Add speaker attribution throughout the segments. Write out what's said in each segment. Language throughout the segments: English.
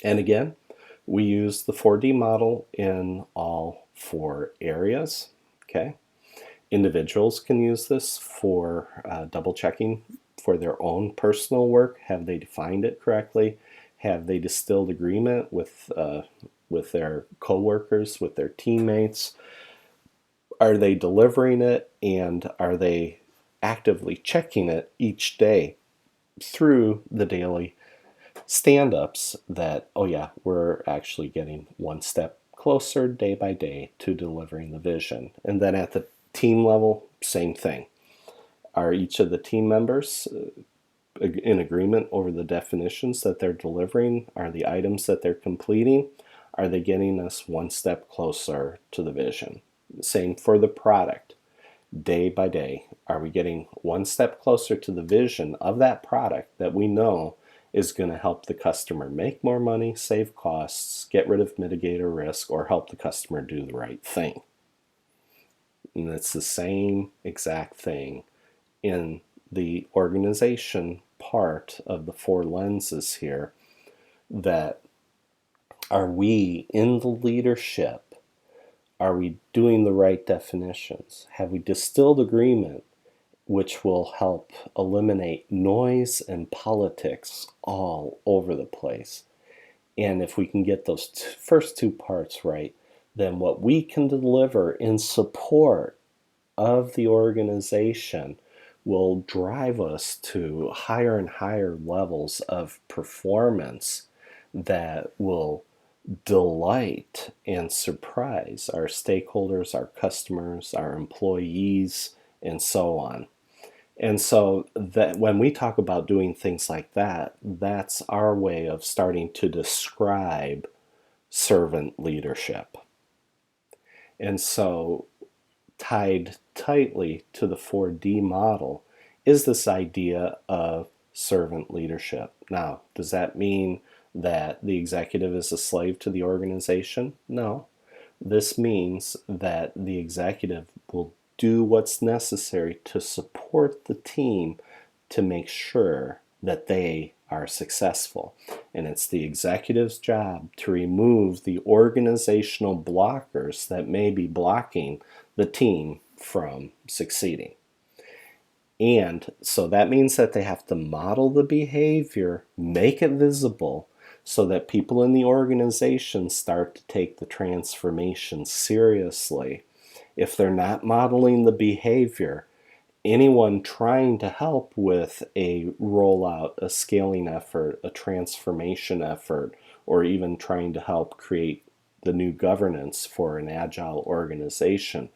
Speaker 1: And again, we use the 4D model in all 4 areas. Okay. Individuals can use this for double checking for their own personal work. Have they defined it correctly? Have they distilled agreement with their coworkers, with their teammates? Are they delivering it, and are they actively checking it each day through the daily stand-ups that, oh yeah, we're actually getting one step closer day by day to delivering the vision. And then at the team level, same thing. Are each of the team members in agreement over the definitions that they're delivering? Are the items that they're completing, are they getting us one step closer to the vision? Same for the product. Day by day, are we getting one step closer to the vision of that product that we know is going to help the customer make more money, save costs, get rid of mitigator risk, or help the customer do the right thing? And it's the same exact thing in the organization part of the 4 lenses here. That are we in the leadership? Are we doing the right definitions? Have we distilled agreement, which will help eliminate noise and politics all over the place? And if we can get those first 2 parts right, then what we can deliver in support of the organization will drive us to higher and higher levels of performance that will delight and surprise our stakeholders, our customers, our employees, and so on. And so that when we talk about doing things like that, that's our way of starting to describe servant leadership. And so tied tightly to the 4D model is this idea of servant leadership. Now, does that mean that the executive is a slave to the organization? No. This means that the executive will do what's necessary to support the team to make sure that they are successful. And it's the executive's job to remove the organizational blockers that may be blocking the team from succeeding. And so that means that they have to model the behavior, make it visible, so that people in the organization start to take the transformation seriously. If they're not modeling the behavior, anyone trying to help with a rollout, a scaling effort, a transformation effort, or even trying to help create the new governance for an agile organization,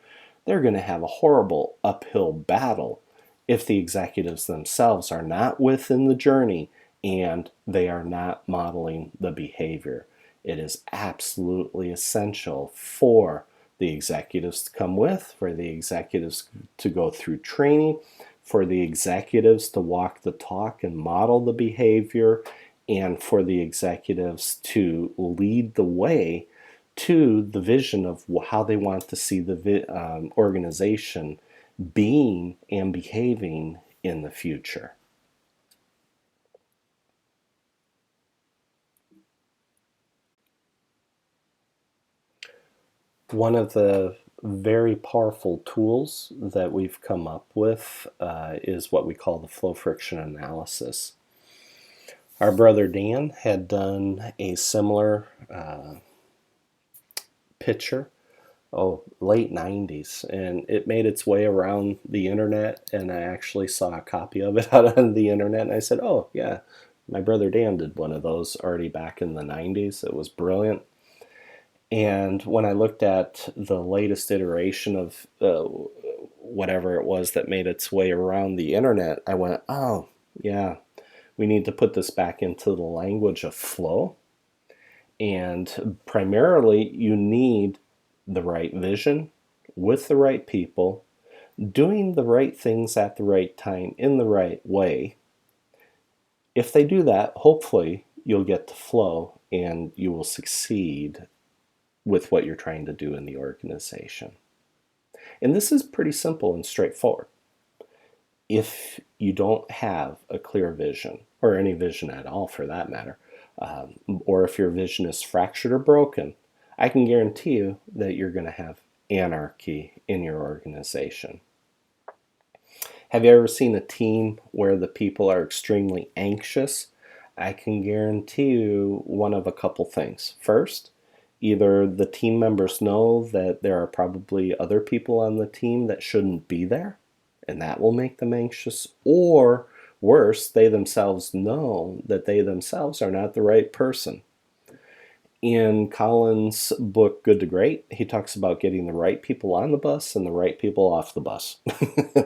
Speaker 1: they're going to have a horrible uphill battle if the executives themselves are not within the journey and they are not modeling the behavior. It is absolutely essential for the executives to come with, for the executives to go through training, for the executives to walk the talk and model the behavior, and for the executives to lead the way to the vision of how they want to see the organization being and behaving in the future. One of the very powerful tools that we've come up with is what we call the flow friction analysis. Our brother Dan had done a similar picture, late 90s, and it made its way around the internet, and I actually saw a copy of it out on the internet, and I said, oh yeah, my brother Dan did one of those already back in the 90s. It was brilliant. And when I looked at the latest iteration of whatever it was that made its way around the internet, I went, oh, yeah, we need to put this back into the language of flow. And primarily, you need the right vision with the right people, doing the right things at the right time in the right way. If they do that, hopefully, you'll get to flow and you will succeed with what you're trying to do in the organization. And this is pretty simple and straightforward. If you don't have a clear vision, or any vision at all for that matter, or if your vision is fractured or broken, I can guarantee you that you're going to have anarchy in your organization. Have you ever seen a team where the people are extremely anxious? I can guarantee you one of a couple things. First, either the team members know that there are probably other people on the team that shouldn't be there, and that will make them anxious, or worse, they themselves know that they themselves are not the right person. In Collins' book, Good to Great, he talks about getting the right people on the bus and the right people off the bus,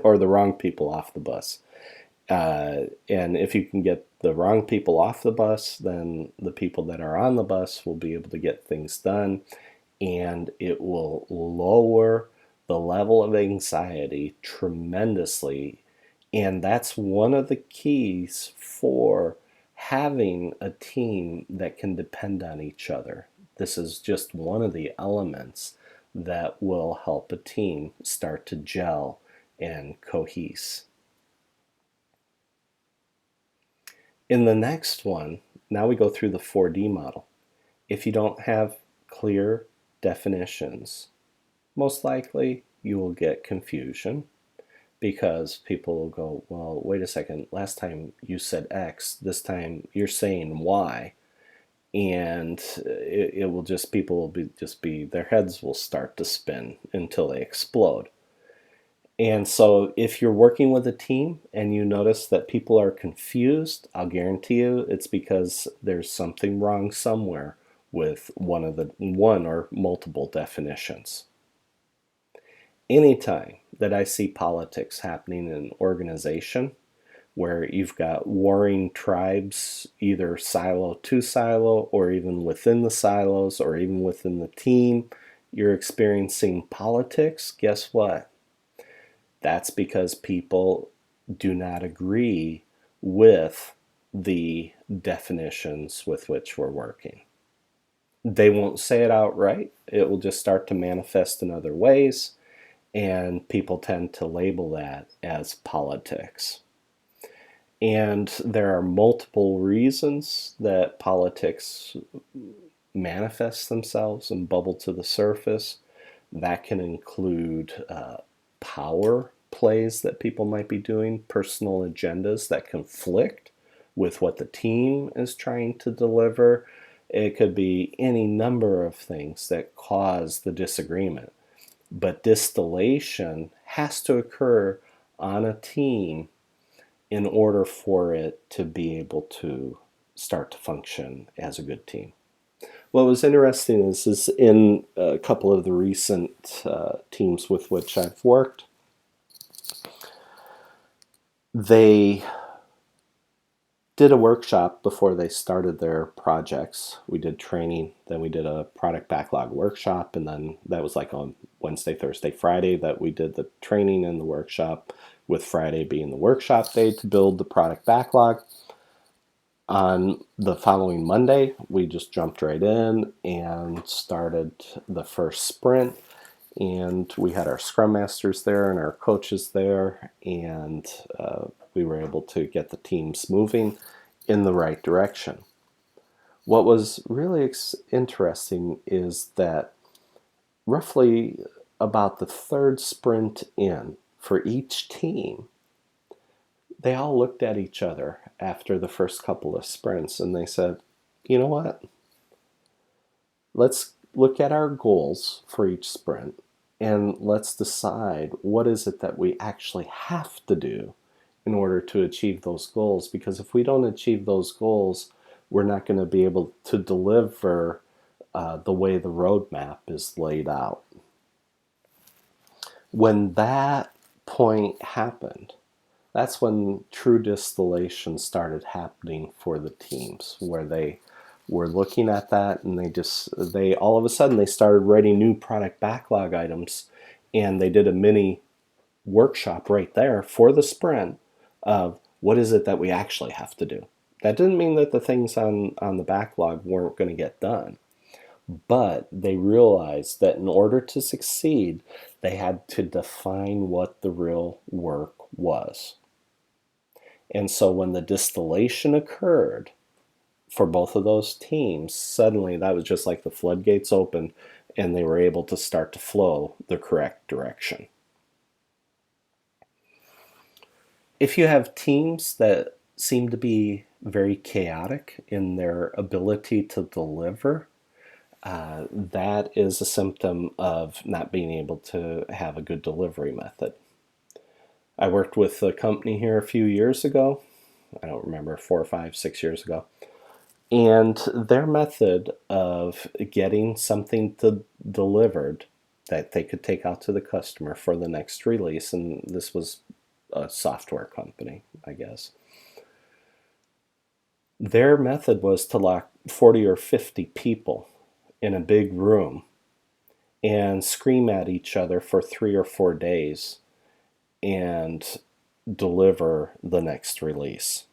Speaker 1: or the wrong people off the bus. And if you can get the wrong people off the bus, then the people that are on the bus will be able to get things done, and it will lower the level of anxiety tremendously. And that's one of the keys for having a team that can depend on each other. This is just one of the elements that will help a team start to gel and cohese. In the next one, now we go through the 4D model. If you don't have clear definitions, most likely you will get confusion, because people will go, well, wait a second, last time you said X, this time you're saying Y. And it will just, people will be, their heads will start to spin until they explode. And so if you're working with a team and you notice that people are confused, I'll guarantee you it's because there's something wrong somewhere with one or multiple definitions. Anytime that I see politics happening in an organization where you've got warring tribes, either silo to silo, or even within the silos, or even within the team, you're experiencing politics, guess what? That's because people do not agree with the definitions with which we're working. They won't say it outright. It will just start to manifest in other ways, and people tend to label that as politics. And there are multiple reasons that politics manifest themselves and bubble to the surface. That can include power plays that people might be doing, personal agendas that conflict with what the team is trying to deliver. It could be any number of things that cause the disagreement. But distillation has to occur on a team in order for it to be able to start to function as a good team. What was interesting is in a couple of the recent teams with which I've worked, they did a workshop before they started their projects. We did training, then we did a product backlog workshop, and then that was like on Wednesday, Thursday, Friday that we did the training and the workshop, with Friday being the workshop day to build the product backlog. On the following Monday, we just jumped right in and started the first sprint. And we had our Scrum Masters there and our coaches there, and we were able to get the teams moving in the right direction. What was really interesting is that roughly about the third sprint in for each team, they all looked at each other after the first couple of sprints and they said, you know what? Let's look at our goals for each sprint and let's decide what is it that we actually have to do in order to achieve those goals. Because if we don't achieve those goals, we're not going to be able to deliver the way the roadmap is laid out. When that point happened, that's when true distillation started happening for the teams, where they were looking at that and they all of a sudden they started writing new product backlog items, and they did a mini workshop right there for the sprint of what is it that we actually have to do. That didn't mean that the things on the backlog weren't going to get done, but they realized that in order to succeed, they had to define what the real work was. And so when the distillation occurred, for both of those teams, suddenly that was just like the floodgates opened and they were able to start to flow the correct direction. If you have teams that seem to be very chaotic in their ability to deliver, that is a symptom of not being able to have a good delivery method. I worked with a company here a few years ago. I don't remember, 4 or 5, 6 years ago. And their method of getting something delivered that they could take out to the customer for the next release, and this was a software company, I guess. Their method was to lock 40 or 50 people in a big room and scream at each other for 3 or 4 days and deliver the next release.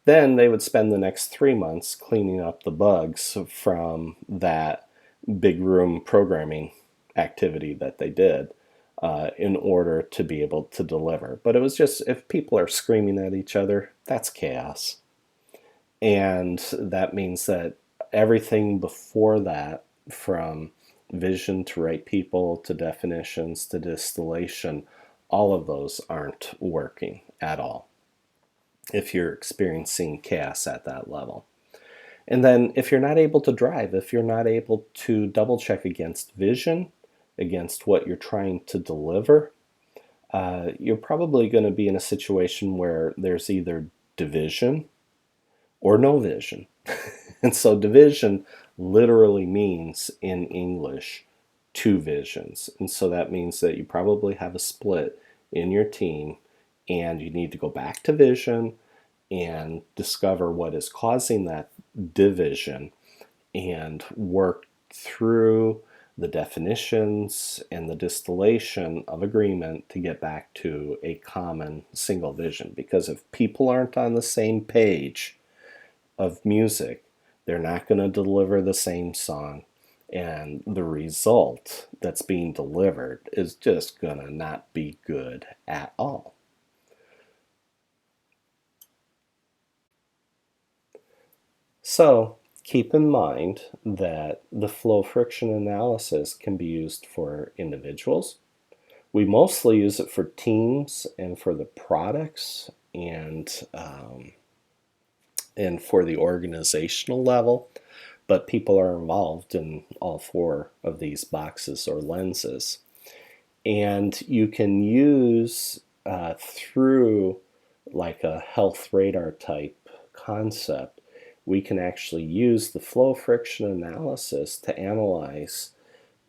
Speaker 1: Then they would spend the next 3 months cleaning up the bugs from that big room programming activity that they did in order to be able to deliver. But it was just, if people are screaming at each other, that's chaos. And that means that everything before that, from vision to right people to definitions to distillation, all of those aren't working at all if you're experiencing chaos at that level. And then if you're not able to drive, if you're not able to double check against vision, against what you're trying to deliver, you're probably going to be in a situation where there's either division or no vision. And so division literally means in English 2 visions. And so that means that you probably have a split in your team and you need to go back to vision and discover what is causing that division and work through the definitions and the distillation of agreement to get back to a common single vision. Because if people aren't on the same page of music, they're not going to deliver the same song, and the result that's being delivered is just going to not be good at all. So keep in mind that the flow friction analysis can be used for individuals. We mostly use it for teams and for the products and for the organizational level, but people are involved in all 4 of these boxes or lenses. And you can use through like a health radar type concept, we can actually use the flow friction analysis to analyze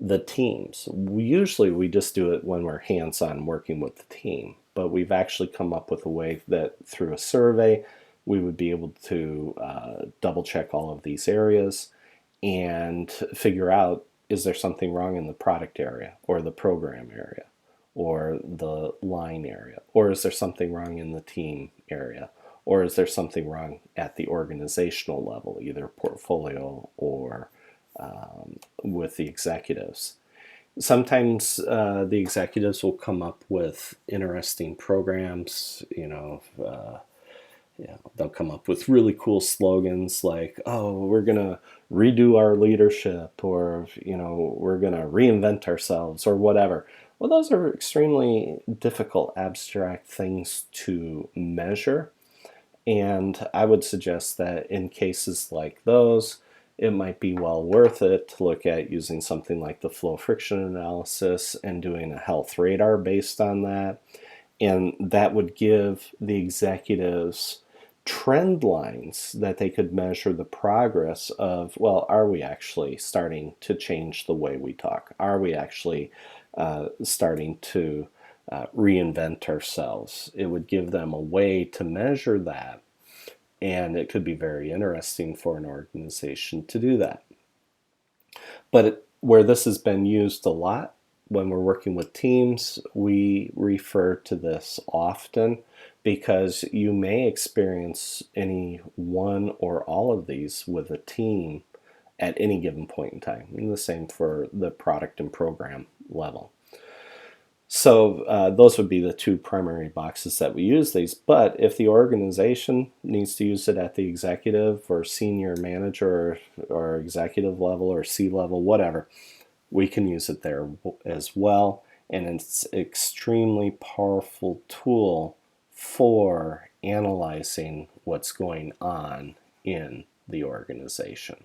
Speaker 1: the teams. Usually we just do it when we're hands-on working with the team, but we've actually come up with a way that through a survey we would be able to double check all of these areas and figure out, is there something wrong in the product area or the program area or the line area, or is there something wrong in the team area, or is there something wrong at the organizational level, either portfolio or with the executives. Sometimes the executives will come up with interesting programs, they'll come up with really cool slogans like, oh, we're going to redo our leadership, or, we're going to reinvent ourselves, or whatever. Well, those are extremely difficult, abstract things to measure. And I would suggest that in cases like those, it might be well worth it to look at using something like the flow friction analysis and doing a health radar based on that. And that would give the executives trend lines that they could measure the progress of, well, are we actually starting to change the way we talk? Are we actually starting to reinvent ourselves? It would give them a way to measure that, and it could be very interesting for an organization to do that. But where this has been used a lot, when we're working with teams, we refer to this often because you may experience any one or all of these with a team at any given point in time. And the same for the product and program level. So those would be the two primary boxes that we use these. But if the organization needs to use it at the executive or senior manager or executive level or C-level, whatever, we can use it there as well. And it's an extremely powerful tool for analyzing what's going on in the organization.